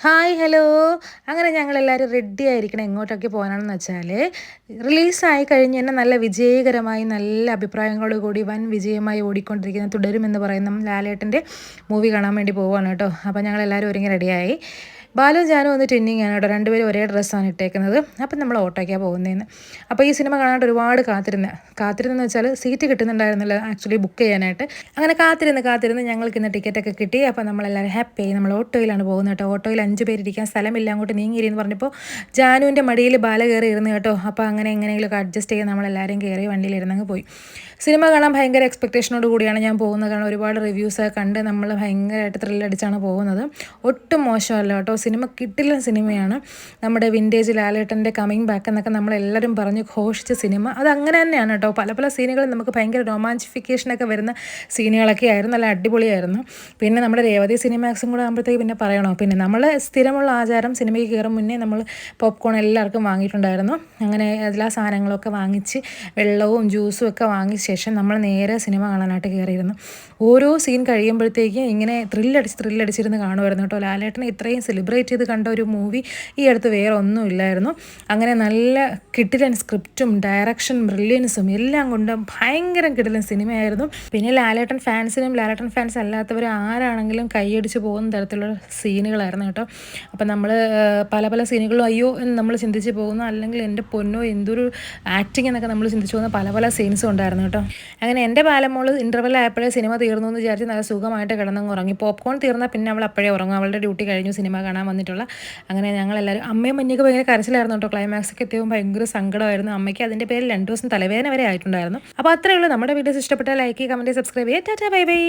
Hi hello. അങ്ങനെ ഞങ്ങളെല്ലാവരും ready ആയിരിക്കണം എങ്ങോട്ടൊക്കെ പോകാനാണെന്ന് വെച്ചാൽ റിലീസായി കഴിഞ്ഞ് തന്നെ നല്ല വിജയകരമായി നല്ല അഭിപ്രായങ്ങളോട് കൂടി വൻ വിജയമായി ഓടിക്കൊണ്ടിരിക്കുന്ന തുടരുമെന്ന് പറയുന്ന ലാലേട്ടൻ്റെ മൂവി കാണാൻ വേണ്ടി പോവുകയാണ് കേട്ടോ. അപ്പോൾ ഞങ്ങളെല്ലാവരും ഒരുങ്ങി റെഡിയായി. ബാലു ജാനും ഒന്ന് ട്വിന്നിങ് ആണ് കേട്ടോ, രണ്ടുപേരും ഒരേ ഡ്രസ്സാണ് ഇട്ടേക്കുന്നത്. അപ്പം നമ്മൾ ഓട്ടോയ്ക്കാണ് പോകുന്നതെന്ന്. അപ്പോൾ ഈ സിനിമ കാണാനായിട്ട് ഒരുപാട് കാത്തിരുന്നെന്ന് വെച്ചാൽ സീറ്റ് കിട്ടുന്നുണ്ടായിരുന്നില്ല ആക്ച്വലി ബുക്ക് ചെയ്യാനായിട്ട്. അങ്ങനെ കാത്തിരുന്ന് ഞങ്ങൾക്ക് ഇന്ന് ടിക്കറ്റൊക്കെ കിട്ടി. അപ്പോൾ നമ്മളെല്ലാവരും ഹാപ്പിയായി. നമ്മൾ ഓട്ടോയിലാണ് പോകുന്നത് കേട്ടോ. ഓട്ടോയിൽ 5 പേരിരിക്കാൻ സ്ഥലമില്ല, അങ്ങോട്ട് നീങ്ങിയിരിന്ന് പറഞ്ഞപ്പോൾ ജാനുവിൻ്റെ മടിയിൽ ബാല കയറി ഇരുന്ന് കേട്ടോ. അപ്പോൾ അങ്ങനെ എങ്ങനെയെങ്കിലുമൊക്കെ അഡ്ജസ്റ്റ് ചെയ്ത് നമ്മളെല്ലാവരും കയറി വണ്ടിയിലിരുന്നങ്ങ് പോയി. സിനിമ കാണാൻ ഭയങ്കര എക്സ്പെക്റ്റേഷനോട് കൂടിയാണ് ഞാൻ പോകുന്നത്. കാരണം ഒരുപാട് റിവ്യൂസൊക്കെ കണ്ട് നമ്മൾ ഭയങ്കരമായിട്ട് ത്രില്ലടിച്ചാണ് പോകുന്നത്. ഒട്ടും മോശമല്ല കേട്ടോ. സിനിമ കിട്ടില്ല സിനിമയാണ്. നമ്മുടെ വിൻറ്റേജ് ലാലേട്ടൻ്റെ കമ്മിങ് ബാക്ക് എന്നൊക്കെ നമ്മളെല്ലാവരും പറഞ്ഞ് ഘോഷിച്ച സിനിമ അത് അങ്ങനെ തന്നെയാണ് കേട്ടോ. പല സീനുകളും നമുക്ക് ഭയങ്കര റൊമാൻസിഫിക്കേഷനൊക്കെ വരുന്ന സീനുകളൊക്കെ ആയിരുന്നു. നല്ല അടിപൊളിയായിരുന്നു. പിന്നെ നമ്മുടെ രേവതി സിനിമാക്സും കൂടെ ആകുമ്പോഴത്തേക്ക് പിന്നെ പറയണോ. പിന്നെ നമ്മൾ സ്ഥിരമുള്ള ആചാരം സിനിമയ്ക്ക് കയറും മുന്നേ നമ്മൾ പോപ്കോൺ എല്ലാവർക്കും വാങ്ങിയിട്ടുണ്ടായിരുന്നു. അങ്ങനെ എല്ലാ സാധനങ്ങളൊക്കെ വാങ്ങിച്ച് വെള്ളവും ജ്യൂസും ഒക്കെ വാങ്ങിച്ച ശേഷം നമ്മൾ നേരെ സിനിമ കാണാനായിട്ട് കയറിയിരുന്നു. ഓരോ സീൻ കഴിയുമ്പോഴത്തേക്കും ഇങ്ങനെ ത്രില്ലടിച്ചിരുന്ന് കാണുമായിരുന്നു കേട്ടോ. ലാലേട്ടനെ ഇത്രയും സെലിബ്രേറ്റ് ചെയ്ത് കണ്ട ഒരു മൂവി ഈ അടുത്ത് വേറെ ഒന്നും ഇല്ലായിരുന്നു. അങ്ങനെ നല്ല കിടിലൻ സ്ക്രിപ്റ്റും ഡയറക്ഷൻ ബ്രില്യൻസും എല്ലാം കൊണ്ട് ഭയങ്കര കിടിലൻ സിനിമയായിരുന്നു. പിന്നെ ലാലേട്ടൻ ഫാൻസിനും ലാലേട്ടൻ ഫാൻസ് അല്ലാത്തവർ ആരാണെങ്കിലും കൈയടിച്ച് പോകുന്ന തരത്തിലുള്ള സീനുകളായിരുന്നു കേട്ടോ. അപ്പം നമ്മൾ പല സീനുകളും അയ്യോ എന്ന് നമ്മൾ ചിന്തിച്ച് പോകുന്നു, അല്ലെങ്കിൽ എൻ്റെ പൊന്നോ എന്തൊരു ആക്ടിങ് എന്നൊക്കെ നമ്മൾ ചിന്തിച്ച് പോകുന്ന പല സീൻസും ഉണ്ടായിരുന്നു കേട്ടോ. അങ്ങനെ എൻ്റെ ബാലമോള് ഇൻ്റർവെൽ ആയപ്പോഴേ സിനിമ തീർന്നു എന്ന് വിചാരിച്ച് നല്ല സുഖമായിട്ട് കിടന്നങ്ങ് ഉറങ്ങി. പോപ്കോൺ തീർന്നാൽ പിന്നെ അവൾ അപ്പോഴേ ഉറങ്ങും. അവളുടെ ഡ്യൂട്ടി കഴിഞ്ഞു സിനിമ കാണാൻ വന്നിട്ടുള്ള. അങ്ങനെ ഞങ്ങളെല്ലാവരും അമ്മയും മഞ്ഞൊക്കെ ഭയങ്കര കരച്ചിലായിരുന്നു കേട്ടോ. ക്ലൈമാക്സൊക്കെ എത്തിയപ്പോൾ ഭയങ്കര സങ്കടമായിരുന്നു. അമ്മയ്ക്ക് അതിൻ്റെ പേരിൽ 2 ദിവസം തലവേദന വരെ ആയിട്ടുണ്ടായിരുന്നു. അപ്പോൾ അത്രയേ ഉള്ളൂ. നമ്മുടെ വീഡിയോസ് ഇഷ്ടപ്പെട്ടാൽ ലൈക്ക്, കമൻറ്റ്, സബ്സ്ക്രൈബ് ചെയ്യുക. Tata bye bye.